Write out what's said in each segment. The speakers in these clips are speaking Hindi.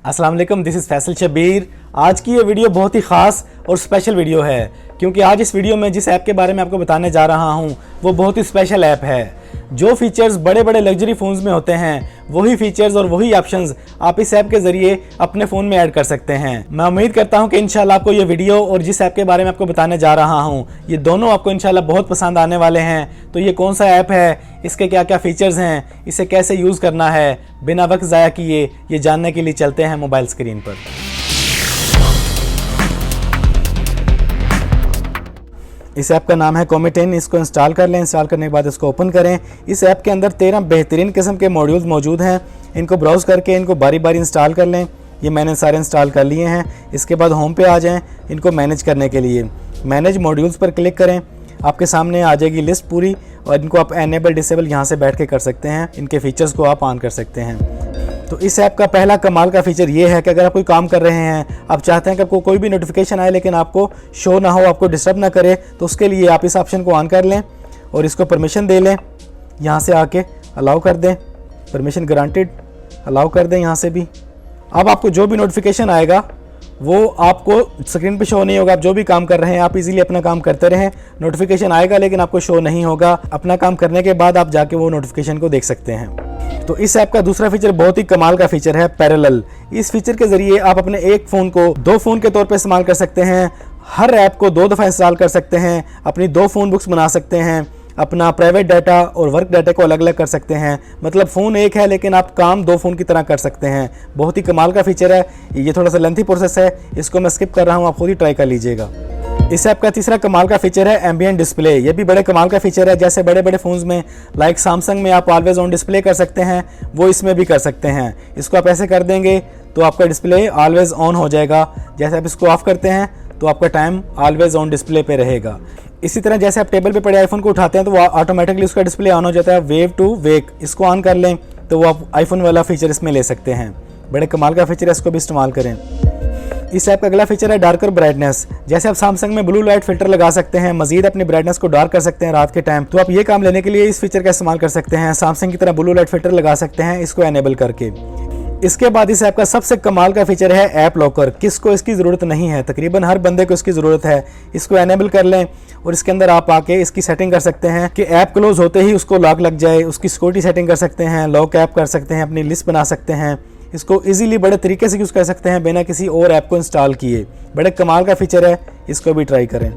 अस्सलाम वालेकुम, दिस इज़ फैसल शबीर। आज की ये वीडियो बहुत ही ख़ास और स्पेशल वीडियो है क्योंकि आज इस वीडियो में जिस ऐप के बारे में आपको बताने जा रहा हूँ वो बहुत ही स्पेशल ऐप है। जो फीचर्स बड़े बड़े लग्जरी फ़ोन्स में होते हैं वही फीचर्स और वही ऑप्शंस आप इस ऐप के ज़रिए अपने फ़ोन में ऐड कर सकते हैं। मैं उम्मीद करता हूँ कि इंशाल्लाह आपको ये वीडियो और जिस ऐप के बारे में आपको बताने जा रहा हूँ ये दोनों आपको इंशाल्लाह बहुत पसंद आने वाले हैं। तो ये कौन सा ऐप है, इसके क्या क्या फ़ीचर्स हैं, इसे कैसे यूज़ करना है, बिना वक्त ज़ाया किए ये जानने के लिए चलते हैं मोबाइल स्क्रीन पर। इस ऐप का नाम है कोमी10। इसको इंस्टॉल कर लें। इंस्टॉल करने के बाद इसको ओपन करें। इस ऐप के अंदर 13 बेहतरीन किस्म के मॉड्यूल्स मौजूद हैं। इनको ब्राउज़ करके इनको बारी बारी इंस्टॉल कर लें। ये मैंने सारे इंस्टॉल कर लिए हैं। इसके बाद होम पे आ जाएं। इनको मैनेज करने के लिए मैनेज मॉड्यूल्स पर क्लिक करें। आपके सामने आ जाएगी लिस्ट पूरी और इनको आप एनेबल डिसेबल यहाँ से बैठ के कर सकते हैं। इनके फीचर्स को आप ऑन कर सकते हैं। तो इस ऐप का पहला कमाल का फीचर ये है कि अगर आप कोई काम कर रहे हैं, आप चाहते हैं कि आपको कोई भी नोटिफिकेशन आए लेकिन आपको शो ना हो, आपको डिस्टर्ब ना करे, तो उसके लिए आप इस ऑप्शन को ऑन कर लें और इसको परमिशन दे लें। यहाँ से आके अलाउ कर दें, परमिशन ग्रांटेड, अलाउ कर दें यहाँ से भी। अब आपको जो भी नोटिफिकेशन आएगा वो आपको स्क्रीन पे शो नहीं होगा। आप जो भी काम कर रहे हैं आप इजीली अपना काम करते रहें। नोटिफिकेशन आएगा लेकिन आपको शो नहीं होगा। अपना काम करने के बाद आप जाके वो नोटिफिकेशन को देख सकते हैं। तो इस ऐप का दूसरा फीचर बहुत ही कमाल का फीचर है, पैरेलल। इस फीचर के ज़रिए आप अपने एक फ़ोन को 2 फ़ोन के तौर पे इस्तेमाल कर सकते हैं। हर ऐप को 2 दफ़ा इंस्टॉल कर सकते हैं। अपनी 2 फ़ोन बुक्स बना सकते हैं। अपना प्राइवेट डाटा और वर्क डाटा को अलग अलग कर सकते हैं। मतलब फ़ोन एक है लेकिन आप काम 2 फ़ोन की तरह कर सकते हैं। बहुत ही कमाल का फीचर है। ये थोड़ा सा लेंथी प्रोसेस है, इसको मैं स्किप कर रहा हूँ, आप खुद ही ट्राई कर लीजिएगा। इस ऐप का तीसरा कमाल का फीचर है एम्बिएंट डिस्प्ले। ये भी बड़े कमाल का फीचर है। जैसे बड़े बड़े फ़ोन्स में लाइक सैमसंग में आप ऑलवेज ऑन डिस्प्ले कर सकते हैं, वो इसमें भी कर सकते हैं। इसको आप ऐसे कर देंगे तो आपका डिस्प्ले ऑलवेज ऑन हो जाएगा। जैसे आप इसको ऑफ करते हैं तो आपका टाइम ऑलवेज ऑन डिस्प्ले पे रहेगा। इसी तरह जैसे आप टेबल पे पड़े आईफोन को उठाते हैं तो वो ऑटोमेटिकली उसका डिस्प्ले ऑन हो जाता है, वेव टू वेक। इसको ऑन कर लें तो वो आप आईफोन वाला फीचर इसमें ले सकते हैं। बड़े कमाल का फीचर है, इसको भी इस्तेमाल करें। इस ऐप का अगला फीचर है डार्कर ब्राइटनेस। जैसे आप सैमसंग में ब्लू लाइट फिल्टर लगा सकते हैं, मजीद अपनी ब्राइटनेस को डार्क कर सकते हैं रात के टाइम, तो आप ये काम लेने के लिए इस फीचर का इस्तेमाल कर सकते हैं। सैमसंग की तरह ब्लू लाइट फिल्टर लगा सकते हैं इसको एनेबल करके। इसके बाद इस ऐप का सबसे कमाल का फीचर है ऐप लॉकर। किसको इसकी ज़रूरत नहीं है, तकरीबन हर बंदे को इसकी ज़रूरत है। इसको एनेबल कर लें और इसके अंदर आप आके इसकी सेटिंग कर सकते हैं कि ऐप क्लोज होते ही उसको लॉक लग जाए। उसकी सिक्योरिटी सेटिंग कर सकते हैं, लॉक ऐप कर सकते हैं, अपनी लिस्ट बना सकते हैं। इसको इजीली बड़े तरीके से यूज़ कर सकते हैं बिना किसी और ऐप को इंस्टॉल किए। बड़े कमाल का फीचर है, इसको भी ट्राई करें।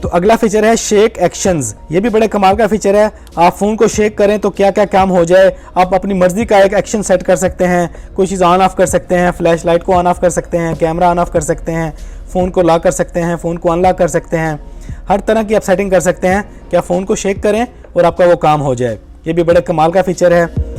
तो अगला फीचर है शेक एक्शंस। ये भी बड़े कमाल का फीचर है। आप फ़ोन को शेक करें तो क्या क्या काम हो जाए। आप अपनी मर्ज़ी का एक एक्शन सेट कर सकते हैं। कोई चीज़ ऑन ऑफ कर सकते हैं, फ्लैश लाइट को ऑन ऑफ कर सकते हैं, कैमरा ऑन ऑफ कर सकते हैं, फ़ोन को लॉक कर सकते हैं, फ़ोन को अनलॉक कर सकते हैं। हर तरह की आप सेटिंग कर सकते हैं कि आप फ़ोन को शेक करें और आपका वो काम हो जाए। ये भी बड़े कमाल का फीचर है।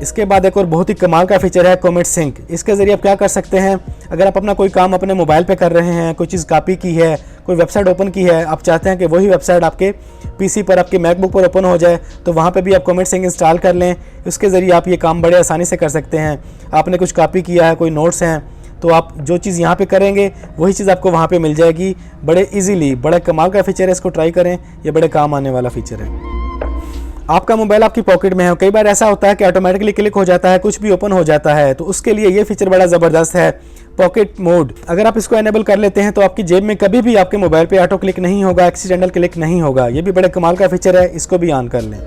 इसके बाद एक और बहुत ही कमाल का फीचर है कॉमेट सिंक। इसके ज़रिए आप क्या कर सकते हैं, अगर आप अपना कोई काम अपने मोबाइल पे कर रहे हैं, कोई चीज़ कॉपी की है, कोई वेबसाइट ओपन की है, आप चाहते हैं कि वही वेबसाइट आपके पीसी पर, आपके मैकबुक पर ओपन हो जाए, तो वहाँ पे भी आप कॉमेट सिंक इंस्टॉल कर लें। उसके ज़रिए आप ये काम बड़े आसानी से कर सकते हैं। आपने कुछ कॉपी किया है, कोई नोट्स हैं, तो आप जो चीज़ यहाँ पे करेंगे वही चीज़ आपको वहाँ पे मिल जाएगी बड़े इजीली। बड़ा कमाल का फीचर है, इसको ट्राई करें, ये बड़े काम आने वाला फीचर है। आपका मोबाइल आपकी पॉकेट में है, कई बार ऐसा होता है कि ऑटोमेटिकली क्लिक हो जाता है, कुछ भी ओपन हो जाता है, तो उसके लिए ये फीचर बड़ा ज़बरदस्त है, पॉकेट मोड। अगर आप इसको एनेबल कर लेते हैं तो आपकी जेब में कभी भी आपके मोबाइल पे ऑटो क्लिक नहीं होगा, एक्सीडेंटल क्लिक नहीं होगा। ये भी बड़े कमाल का फीचर है, इसको भी ऑन कर लें।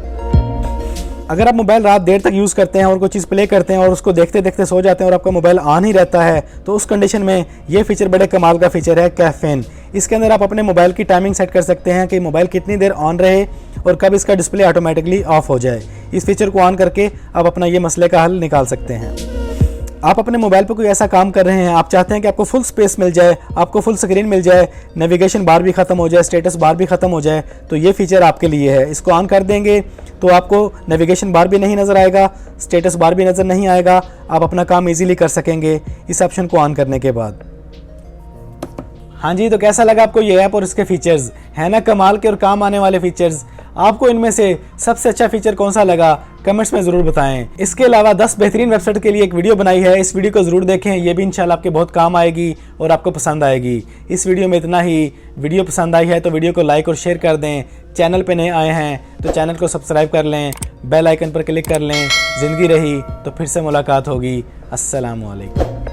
अगर आप मोबाइल रात देर तक यूज़ करते हैं और कोई चीज़ प्ले करते हैं और उसको देखते देखते सो जाते हैं और आपका मोबाइल ऑन ही रहता है, तो उस कंडीशन में ये फीचर बड़े कमाल का फीचर है कैफीन। इसके अंदर आप अपने मोबाइल की टाइमिंग सेट कर सकते हैं कि मोबाइल कितनी देर ऑन रहे और कब इसका डिस्प्ले ऑटोमेटिकली ऑफ हो जाए। इस फीचर को ऑन करके आप अपना ये मसले का हल निकाल सकते हैं। आप अपने मोबाइल पर कोई ऐसा काम कर रहे हैं, आप चाहते हैं कि आपको फुल स्पेस मिल जाए, आपको फुल स्क्रीन मिल जाए, नेविगेशन बार भी ख़त्म हो जाए, स्टेटस बार भी ख़त्म हो जाए, तो ये फीचर आपके लिए है। इसको ऑन कर देंगे तो आपको नेविगेशन बार भी नहीं नज़र आएगा, स्टेटस बार भी नज़र नहीं आएगा। आप अपना काम इजीली कर सकेंगे इस ऑप्शन को ऑन करने के बाद। हाँ जी, तो कैसा लगा आपको ये ऐप और इसके फीचर्स? है ना कमाल के और काम आने वाले फीचर्स? आपको इनमें से सबसे अच्छा फीचर कौन सा लगा कमेंट्स में ज़रूर बताएं। इसके अलावा 10 बेहतरीन वेबसाइट के लिए एक वीडियो बनाई है, इस वीडियो को ज़रूर देखें, ये भी इंशाल्लाह आपके बहुत काम आएगी और आपको पसंद आएगी। इस वीडियो में इतना ही। वीडियो पसंद आई है तो वीडियो को लाइक और शेयर कर दें। चैनल पे नए आए हैं तो चैनल को सब्सक्राइब कर लें, बेल आइकन पर क्लिक कर लें। ज़िंदगी रही तो फिर से मुलाकात होगी। अस्सलामु अलैकुम।